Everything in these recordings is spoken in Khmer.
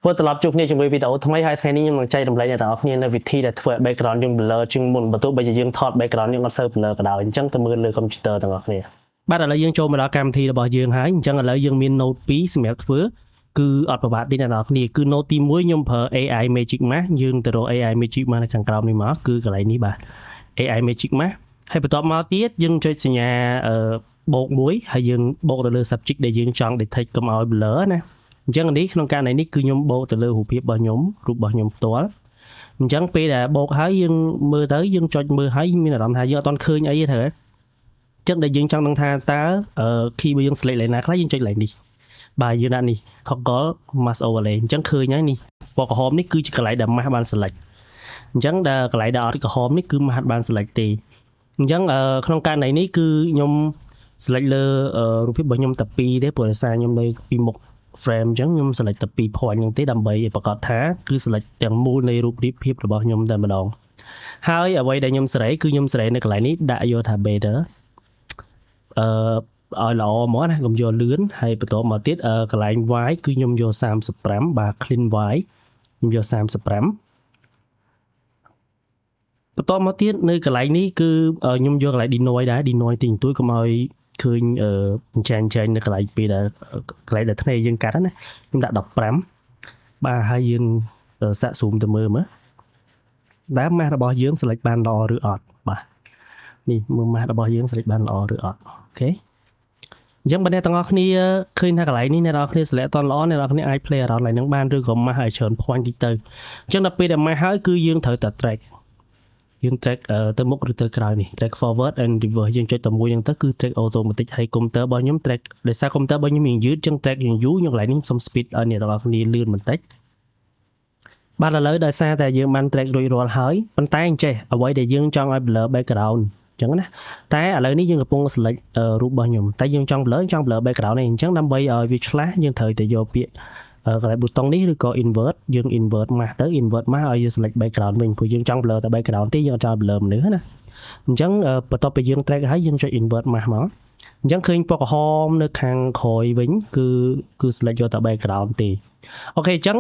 ធ្វើត្រឡប់ជួបគ្នាជាមួយវីដេអូថ្មីហើយថ្ងៃនេះខ្ញុំនឹងចែករំលែកអ្នកទាំងអស់គ្នានៅវិធីដែលធ្វើឲ្យ background យើង blur ជាងមុនបើទោះបីជាយើងថត background យើងអត់សូវ blur ក៏ដោយអញ្ចឹងទៅមើលលើ computer ទាំងអស់គ្នាបាទឥឡូវយើងចូលមកដល់កម្មវិធីរបស់យើងហើយអញ្ចឹងឥឡូវយើងមាន Note 2សម្រាប់ធ្វើគឺអត់ប្របាក់ទេអ្នកទាំងអស់គ្នាគឺ Note ទី1ខ្ញុំប្រើ AI Magic Mask យើងទៅរក AI Magic Mask នៅខាងក្រោមនេះមកគឺកន្លែងនេះបាទ AI Magic Mask ហើយបន្ទាប់មកទៀតយើងចុចសញ្ញាបូកមួយហើយយើងបូកទៅលើ subject ដែលយើងចង់ detect កុំឲ្យ blur ណាអញ្ចឹងនេះក្នុងករណីនេះគឺខ្ញុំបូកទៅលើរូបភាពរបស់ខ្ញុំរូបរបស់ខ្ញុំផ្ទាល់អញ្ចឹងពេលដែលបូកហើយយើងមើលទៅយើងចុចមើលហើយមានអារម្មណ៍ថាយើងអត់ទាន់ឃើញអីទេត្រូវអញ្ចឹងដែលយើងចង់ដឹងថាតើ key របស់យើង select កន្លែងណាខ្លះយើងចុចកន្លែងនេះបាទយើងដាក់នេះ toggle mask overlay អញ្ចឹងឃើញហើយនេះពណ៌ក្រហមនេះគឺជាកន្លែងដែល mask បាន select អញ្ចឹងដែលកន្លែងដែលអត់ក្រហមនេះគឺ mask បាន select ទេអញ្ចឹងក្នុងករណីនេះគឺខ្ញុំ select លើរូបភាពរបស់ខ្ញុំតែ2ទេព្រោះដោយសារខ្ញុំនៅពីមុខframe អញ្ចឹងខ្ញុំ select តែ2 point ហ្នឹងទេដើម្បីឲ្យប្រកាសថាគឺ select ទាំងមូលនៃរូបភាពរបស់ខ្ញុំតែម្ដងហើយអ្វីដែលខ្ញុំសេរីគឺខ្ញុំសេរីនៅកន្លែងនេះដាក់យកថា better ឲ្យល្អមកណាកុំយកលឿនហើយបន្តមកទៀតកន្លែង y គឺខ្ញុំយក35បាទ clean y ខ្ញុំយក35បន្តមកទៀតនៅកន្លែងនេះគឺខ្ញុំយកកន្លែង denoise ដែរ denoise ទីបន្ទួយកុំឲ្យឃើញចាញ់នៅកន្លែងពេលដែលកន្លែងដែលធ្នេយើងកាត់ណាខ្ញុំដាក់15បាទហើយយើងសាក zoom ទៅមើលដែលម៉ាស់របស់យើង select បានល្អឬអត់បាទនេះមើលម៉ាស់របស់យើង select បានល្អឬអត់អូខេអញ្ចឹងបើអ្នកទាំងអស់គ្នាឃើញថាកន្លែងនេះអ្នកទាំងអស់គ្នា select អត់ល្អអ្នកទាំងអស់គ្នាអាច play around ឡើងនឹងបានឬក៏ម៉ាស់ឲ្យច្រើន point តិចទៅអញ្ចឹងដល់ពេលដែលម៉ាស់ហើយគឺយើងត្រូវតែ track យើង track ទៅមុខឬទៅក្រោយនេះ track forward and reverse យើងចុចតែមួយហ្នឹងទៅគឺ track automatic ហើយកុំព្យូទ័ររបស់ខ្ញុំ track ដោយសារកុំព្យូទ័ររបស់ខ្ញុំយឺតចឹង track យ៉ាងយូរខ្ញុំកន្លែងនេះសុំ speed ឲ្យអ្នកទាំងអស់គ្នាលឿនបន្តិចបាទឥឡូវដោយសារតែយើងបាន track រួចរាល់ហើយប៉ុន្តែអញ្ចេះអ្វីដែលយើងចង់ឲ្យ blur background អញ្ចឹងណាតែឥឡូវនេះយើងកំពុង select រូបរបស់ខ្ញុំតែយើងចង់ blur background នេះអញ្ចឹងដើម្បីឲ្យវាឆ្លាស់យើងត្រូវតែយកពាក្យកន្លែងប៊ូតុងនេះឬក៏ invert យើង invert mask ទៅ invert mask ឲ្យយើង select background វិញព្រោះយើងចង់ blur តែ background ទេយើងអត់ចង់ blur មនុស្សណាអញ្ចឹងបន្ទាប់ពីយើង track ហើយយើងចុច invert mask មកអញ្ចឹងឃើញពណ៌ក្រហមនៅខាងក្រោយវិញគឺ select យកតែ background ទេអូខេអញ្ចឹង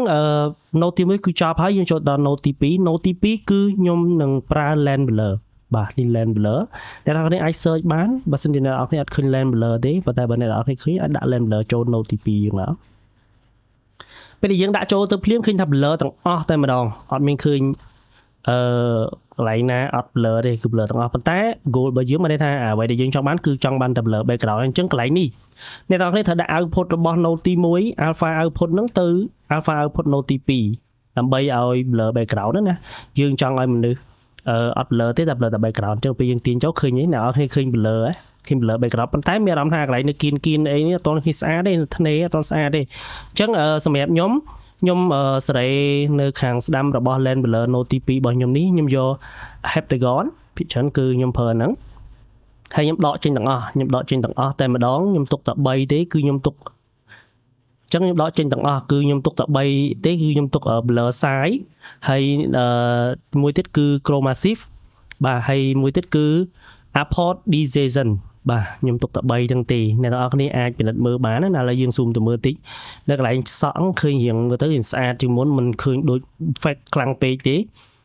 note ទី1គឺចប់ហើយយើងចូលដល់ note ទី2 note ទី2គឺខ្ញុំនឹងប្រើ land blur បាទនេះ land blur អ្នកនរគ្នាអាច search បានបើសិនជាអ្នកនរគ្នាអត់ឃើញ land blur ទេប៉ុន្តែបើអ្នកនរគ្នាឃើញអាចដាក់ land blur ចូល note ទី2យើងមកពេលដែលយើងដាក់ចូលទៅភ្លាមឃើញថា blur ទាំងអស់តែម្ដងអត់មានឃើញកន្លែងណាអត់ blur ទេគឺ blur ទាំងអស់ប៉ុន្តែ goal របស់យើងមិនได้ថាអ្វីដែលយើងចង់បានគឺចង់បានតែ blur background អញ្ចឹងកន្លែងនេះអ្នកនរគ្នាត្រូវដាក់ output របស់ node ទី1 alpha output ហ្នឹងទៅ alpha output node ទី2ដើម្បីឲ្យ blur background ហ្នឹងណាយើងចង់ឲ្យមនុស្សអត់ blur ទេតែ blur តែ background អញ្ចឹងពេលយើងទាញចូលឃើញនេះអ្នកនរគ្នាឃើញ blur ហ៎ឃើញ blur background ប៉ុន្តែមានអារម្មណ៍ថាកន្លែងនៅគៀនអីនេះអត់ទាន់ឃើញស្អាតទេធ្នេអត់ទាន់ស្អាតទេអញ្ចឹងសម្រាប់ខ្ញុំសេរីនៅខាងស្ដាំរបស់ land blur node ទី2របស់ខ្ញុំនេះខ្ញុំយក heptagon ភាគច្រើនគឺខ្ញុំប្រើហ្នឹងហើយខ្ញុំដកចេញទាំងអស់តែម្ដងខ្ញុំទុកតែ3ទេគឺខ្ញុំទុកអញ្ចឹងខ្ញុំដកចេញទាំងអស់គឺខ្ញុំទុកតែ3ទេគឺខ្ញុំទុក blur size ហើយមួយទៀតគឺ chroma shift បាទហើយមួយទៀតគឺ apport decision បាទខ្ញុំទុកតែ3ហ្នឹងទេអ្នកនរគ្នាអាចពិនិត្យមើលបានណាឥឡូវយើង zoom ទៅមើលតិចនៅកន្លែងសក់ឃើញរៀងមើលទៅរៀងស្អាតជាងមុនមិនឃើញដូច fake ខ្លាំងពេកទេ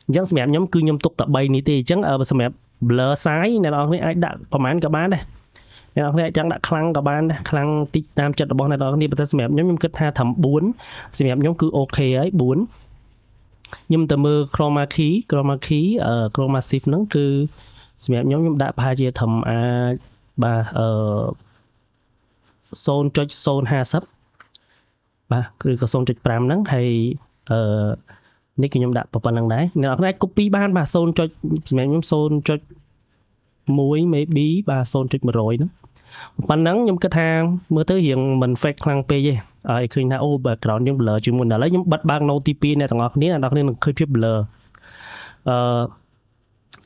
អញ្ចឹងសម្រាប់ខ្ញុំគឺខ្ញុំទុកតែ3នេះទេអញ្ចឹងសម្រាប់ blur size អ្នកនរគ្នាអាចដាក់ប្រហែលក៏បានដែរអ្នកនរគ្នាអាចចង់ដាក់ខ្លាំងក៏បានដែរខ្លាំងតិចតាមចិត្តរបស់អ្នកនរគ្នាប៉ុន្តែសម្រាប់ខ្ញុំគិតថាត្រឹម4សម្រាប់ខ្ញុំគឺអូខេហើយ4ខ្ញុំទៅមើល chroma key chroma shift ហ្នឹងគឺសម្រាប់ខ្ញុំដាក់ប្រហែលជាត្រឹមបាទ0.050 បាទឬក៏ 0.5 ហ្នឹងហើយនេះគឺខ្ញុំដាក់ប៉ុណ្្នឹងដែរអ្នកនរគ្នាអាច copy បានបាទ0.សម្រាប់ខ្ញុំ 0.1 maybe បាទ 0.100 ហ្នឹងប៉ុណ្ណឹងខ្ញុំគិតថាមើលទៅរៀងមិន fake ខ្លាំងពេកទេឲ្យឃើញថាអូ background យើង blur ជាងមុនឥឡូវខ្ញុំបិទបើក note ទី2អ្នកទាំងអស់គ្នានឹងឃើញភាព blur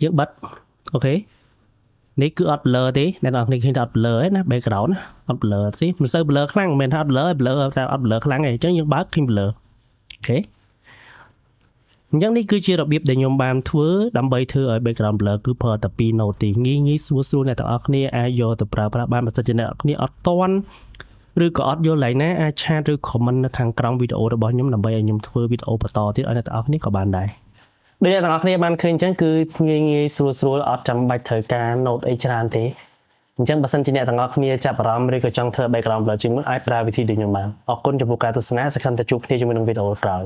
យើងបិទអូខេនេះគឺអត់ blur ទេអ្នកនរគ្នាឃើញថាអត់ blur ទេណា background អត់ blur ទេមិនសូវ blur ខ្លាំងមិនមែនថាអត់ blur តែអត់ blur ខ្លាំងទេអញ្ចឹងយើងបើកឃើញ blur អូខេអញ្ចឹងនេះគឺជារបៀបដែលខ្ញុំបានធ្វើដើម្បីធ្វើឲ្យ background blur គឺប្រើតែ2 note ទេងាយស្រួលអ្នកទាំងអស់គ្នាអាចយកទៅប្រើប្រាស់បានបើសិនជាអ្នកទាំងអស់គ្នាអត់ទាន់ ឬក៏អត់យល់ឡើងណាអាចឆាតឬ comment នៅខាងក្រោមវីដេអូរបស់ខ្ញុំដើម្បីឲ្យខ្ញុំធ្វើវីដេអូបន្តទៀតឲ្យអ្នកទាំងអស់គ្នាក៏បានដែរដូចអ្នកទាំងអស់គ្នាបានឃើញអញ្ចឹងគឺងាយស្រួលអត់ចាំបាច់ត្រូវការ note អីច្រើនទេអញ្ចឹងបើសិនជាអ្នកទាំងអស់គ្នាចាប់អារម្មណ៍ឬក៏ចង់ធ្វើ background blur ជាងមុនអាចប្រើវិធីដូចខ្ញុំបានអរគុណចំពោះការទស្សនាសង្ឃឹមថាជួបគ្នាជាមួយនឹងវីដេអូក្រោយ